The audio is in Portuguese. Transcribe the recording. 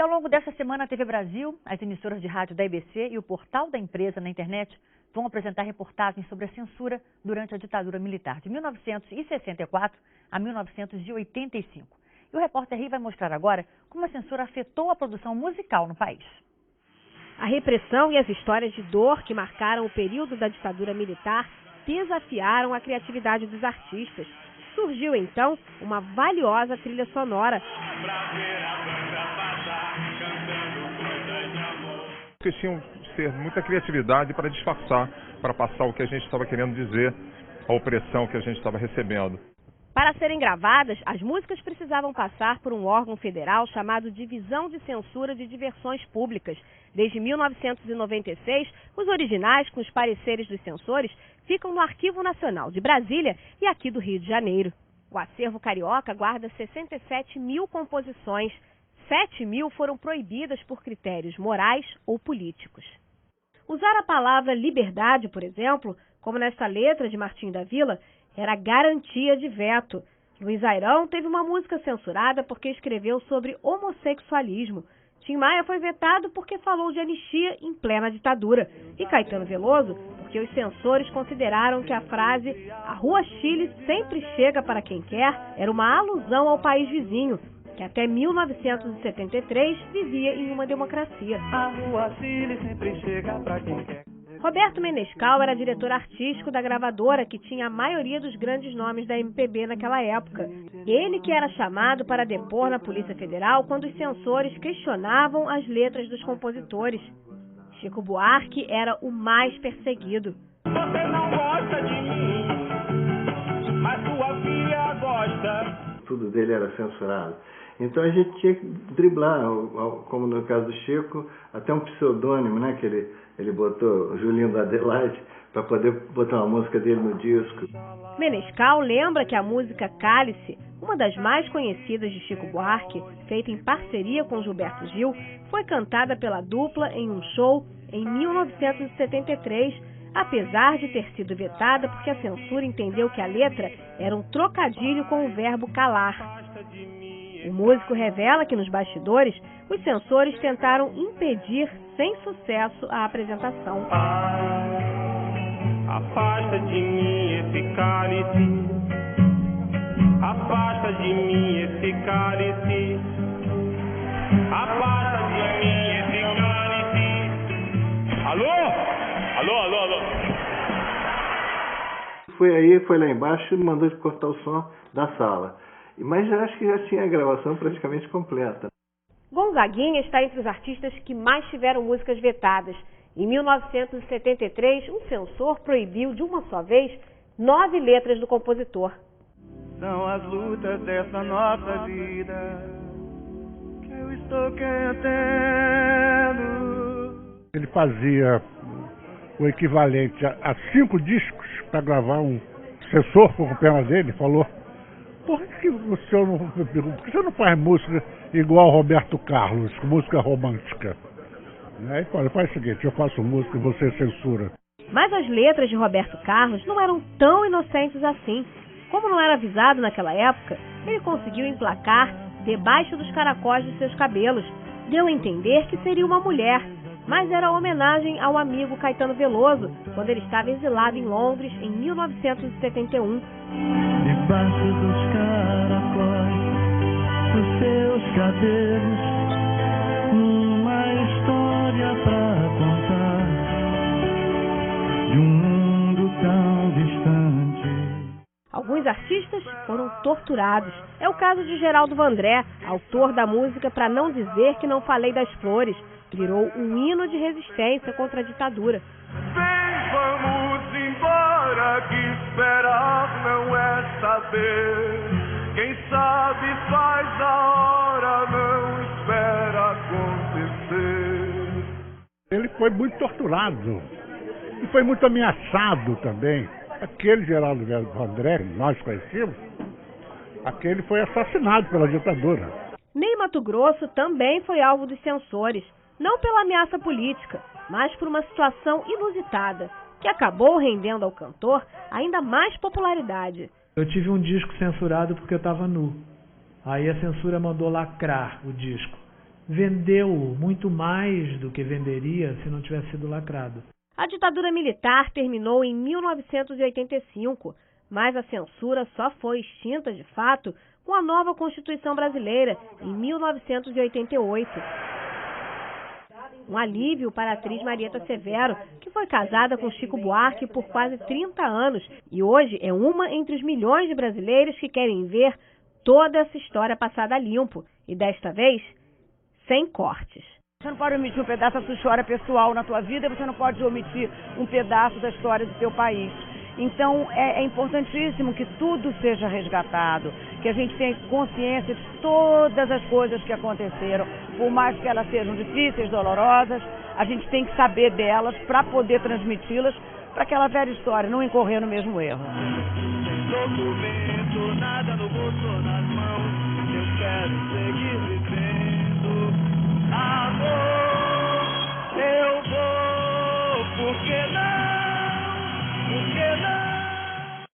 E ao longo dessa semana, a TV Brasil, as emissoras de rádio da EBC e o portal da empresa na internet vão apresentar reportagens sobre a censura durante a ditadura militar de 1964 a 1985. E o repórter Ri vai mostrar agora como a censura afetou a produção musical no país. A repressão e as histórias de dor que marcaram o período da ditadura militar desafiaram a criatividade dos artistas. Surgiu, então, uma valiosa trilha sonora. Eles tinham ter muita criatividade para disfarçar, para passar o que a gente estava querendo dizer, a opressão que a gente estava recebendo. Para serem gravadas, as músicas precisavam passar por um órgão federal chamado Divisão de Censura de Diversões Públicas. Desde 1996, os originais, com os pareceres dos censores, ficam no Arquivo Nacional de Brasília e aqui do Rio de Janeiro. O acervo carioca guarda 67 mil composições. 7 mil foram proibidas por critérios morais ou políticos. Usar a palavra liberdade, por exemplo, como nesta letra de Martim da Vila, era garantia de veto. Luiz Airão teve uma música censurada porque escreveu sobre homossexualismo. Tim Maia foi vetado porque falou de anistia em plena ditadura. E Caetano Veloso porque os censores consideraram que a frase "A Rua Chile sempre chega para quem quer" era uma alusão ao país vizinho, que até 1973 vivia em uma democracia. A Rua Chile sempre chega para quem quer. Roberto Menescal era diretor artístico da gravadora que tinha a maioria dos grandes nomes da MPB naquela época. Ele que era chamado para depor na Polícia Federal quando os censores questionavam as letras dos compositores. Chico Buarque era o mais perseguido. Você não gosta de mim, mas sua filha gosta. Tudo dele era censurado. Então a gente tinha que driblar, como no caso do Chico, até um pseudônimo, né, que ele botou, Julinho da Adelaide, para poder botar uma música dele no disco. Menescal lembra que a música Cálice, uma das mais conhecidas de Chico Buarque, feita em parceria com Gilberto Gil, foi cantada pela dupla em um show em 1973, apesar de ter sido vetada porque a censura entendeu que a letra era um trocadilho com o verbo calar. O músico revela que nos bastidores, os censores tentaram impedir, sem sucesso, a apresentação. Afasta de mim esse cálice, afasta de mim esse cálice, afasta de mim esse cálice. Alô? Foi lá embaixo e mandou cortar o som da sala. Mas acho que já tinha a gravação praticamente completa. Gonzaguinha está entre os artistas que mais tiveram músicas vetadas. Em 1973, um censor proibiu de uma só vez 9 letras do compositor. São as lutas dessa nossa vida que eu estou querendo. Ele fazia o equivalente a 5 discos para gravar um censor, com o pena dele, falou: por que o senhor não faz música igual ao Roberto Carlos, música romântica? Aí faz o seguinte, eu faço música e você censura. Mas as letras de Roberto Carlos não eram tão inocentes assim. Como não era avisado naquela época, ele conseguiu emplacar debaixo dos caracóis de seus cabelos. Deu a entender que seria uma mulher, mas era homenagem ao amigo Caetano Veloso, quando ele estava exilado em Londres em 1971. Debaixo dos caracóis dos seus cabelos, uma história pra contar de um mundo tão distante. Alguns artistas foram torturados. É o caso de Geraldo Vandré, autor da música Pra Não Dizer Que Não Falei das Flores. Virou um hino de resistência contra a ditadura. Vem, vamos embora, que esperar não é saber. Quem sabe faz a hora, não espera acontecer. Ele foi muito torturado e foi muito ameaçado também. Aquele Geraldo Vandré, que nós conhecemos, aquele foi assassinado pela ditadura. Ney Matogrosso também foi alvo dos censores. Não pela ameaça política, mas por uma situação inusitada, que acabou rendendo ao cantor ainda mais popularidade. Eu tive um disco censurado porque eu estava nu. Aí a censura mandou lacrar o disco. vendeu muito mais do que venderia se não tivesse sido lacrado. A ditadura militar terminou em 1985, mas a censura só foi extinta de fato com a nova Constituição Brasileira, em 1988. Um alívio para a atriz Marieta Severo, que foi casada com Chico Buarque por quase 30 anos e hoje é uma entre os milhões de brasileiros que querem ver toda essa história passada a limpo e, desta vez, sem cortes. Você não pode omitir um pedaço da sua história pessoal na tua vida, você não pode omitir um pedaço da história do teu país. Então é importantíssimo que tudo seja resgatado, que a gente tenha consciência de todas as coisas que aconteceram, por mais que elas sejam difíceis, dolorosas, a gente tem que saber delas para poder transmiti-las, para aquela velha história não incorrer no mesmo erro. Documento, nada no bolso, nas mãos, eu quero seguir vivendo. Amor, eu vou, porque não